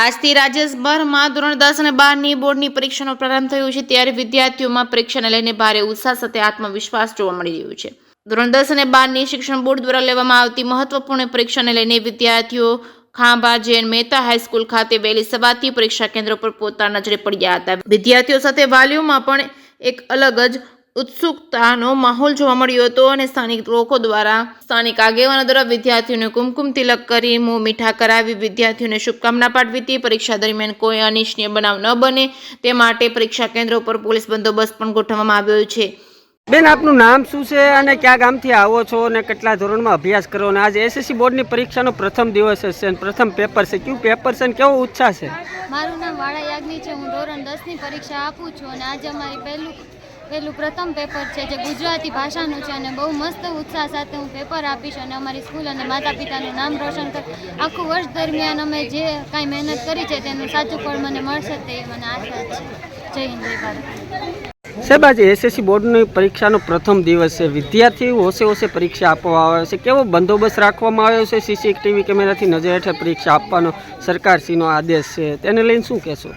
આજથી રાજ્યભરમાં ધોરણ 10 અને 12ની બોર્ડની પરીક્ષાનો પ્રારંભ થયો છે, ત્યારે વિદ્યાર્થીઓમાં પરીક્ષાને લઈને ભારે ઉત્સાહ સાથે આત્મવિશ્વાસ જોવા મળી રહ્યો છે. ધોરણ 10 અને 12ની શિક્ષણ બોર્ડ દ્વારા લેવામાં આવતી મહત્વપૂર્ણ પરીક્ષાને લઈને વિદ્યાર્થીઓ ખાંભા જૈન મહેતા હાઈસ્કૂલ ખાતે વહેલી સવારથી પરીક્ષા કેન્દ્ર પર પોતાના નજરે પડ્યા હતા. વિદ્યાર્થીઓ સાથે વાલીઓમાં પણ એક અલગ જ ઉત્સુકતાનો માહોલ જોવા મળ્યો હતો અને સ્થાનિક લોકો દ્વારા સ્થાનિક આગેવાનો દ્વારા વિદ્યાર્થીઓને કુમકુમ તિલક કરી મોં મીઠા કરાવી વિદ્યાર્થીઓને શુભકામના પાઠવી હતી. પરીક્ષા દરમિયાન કોઈ અનિચ્છનીય બનાવ ન બને તે માટે પરીક્ષા કેન્દ્રો પર પોલીસ બંદોબસ્ત પણ ગોઠવવામાં આવ્યો છે. બેન, આપનું નામ શું છે અને કયા ગામથી આવો છો અને કેટલા ધોરણમાં અભ્યાસ કરો? અને આજે એસએસસી બોર્ડની પરીક્ષાનો પ્રથમ દિવસ છે અને પ્રથમ પેપર છે. કયું પેપર છે અને કેવો ઉત્સાહ છે? મારું નામ વાળા યાજ્ઞી છે. હું ધોરણ 10ની પરીક્ષા આપું છું અને આજે અમારી પહેલું પ્રથમ પેપર છે જે ગુજરાતી ભાષાનું છે અને બહુ મસ્ત ઉત્સાહ સાથે હું પેપર આપીશ અને અમારી સ્કૂલ અને માતા પિતાનું નામ રોશન કરી આખું વર્ષ દરમિયાન અમે જે કાંઈ મહેનત કરી છે તેનું સાચું ફળ મને મળશે તે મને આશા છે. જય હિન્દ, જય ભારત. સાહેબ, આજે એસએસસી બોર્ડની પરીક્ષાનો પ્રથમ દિવસ છે. વિદ્યાર્થીઓ હોશે હોશે પરીક્ષા આપવા આવે છે. કેવો બંદોબસ્ત રાખવામાં આવ્યો છે? સીસીટીવી કેમેરાથી નજર હેઠળ પરીક્ષા આપવાનો સરકારશ્રીનો આદેશ છે, તેને લઈને શું કહેશો?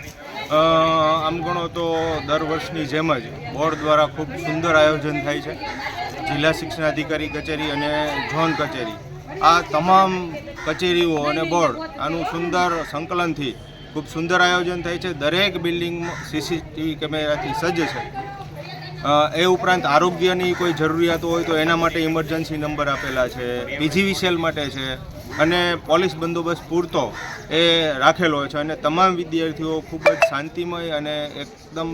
આમ ગણો તો દર વર્ષની જેમ જ બોર્ડ દ્વારા ખૂબ સુંદર આયોજન થાય છે. જિલ્લા શિક્ષણાધિકારી કચેરી અને ઝોન કચેરી, આ તમામ કચેરીઓ અને બોર્ડ આનું સુંદર સંકલનથી ખૂબ સુંદર આયોજન થાય છે. દરેક બિલ્ડિંગમાં સીસીટીવી કેમેરાથી સજ્જ છે. એ ઉપરાંત આરોગ્યની કોઈ જરૂરિયાતો હોય તો એના માટે ઇમરજન્સી નંબર આપેલા છે, પીજીવીસીએલ માટે છે અને પોલીસ બંદોબસ્ત પૂરતો એ રાખેલો હોય છે. અને તમામ વિદ્યાર્થીઓ ખૂબ જ શાંતિમય અને એકદમ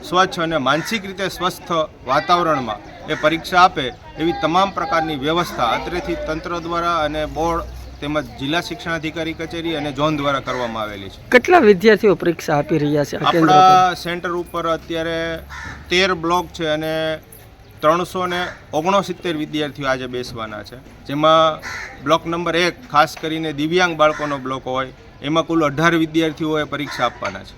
સ્વચ્છ અને માનસિક રીતે સ્વસ્થ વાતાવરણમાં એ પરીક્ષા આપે એવી તમામ પ્રકારની વ્યવસ્થા અત્રેથી તંત્ર દ્વારા અને બોર્ડ તેમજ જિલ્લા શિક્ષણાધિકારી કચેરી અને ઝોન દ્વારા કરવામાં આવેલી છે. કેટલા વિદ્યાર્થીઓ પરીક્ષા આપી રહ્યા છે આપણા સેન્ટર ઉપર અત્યારે 13 બ્લોક છે અને 369 વિદ્યાર્થીઓ આજે બેસવાના છે, જેમાં બ્લોક નંબર 1 ખાસ કરીને દિવ્યાંગ બાળકોનો બ્લોક હોય એમાં કુલ 18 વિદ્યાર્થીઓએ પરીક્ષા આપવાના છે.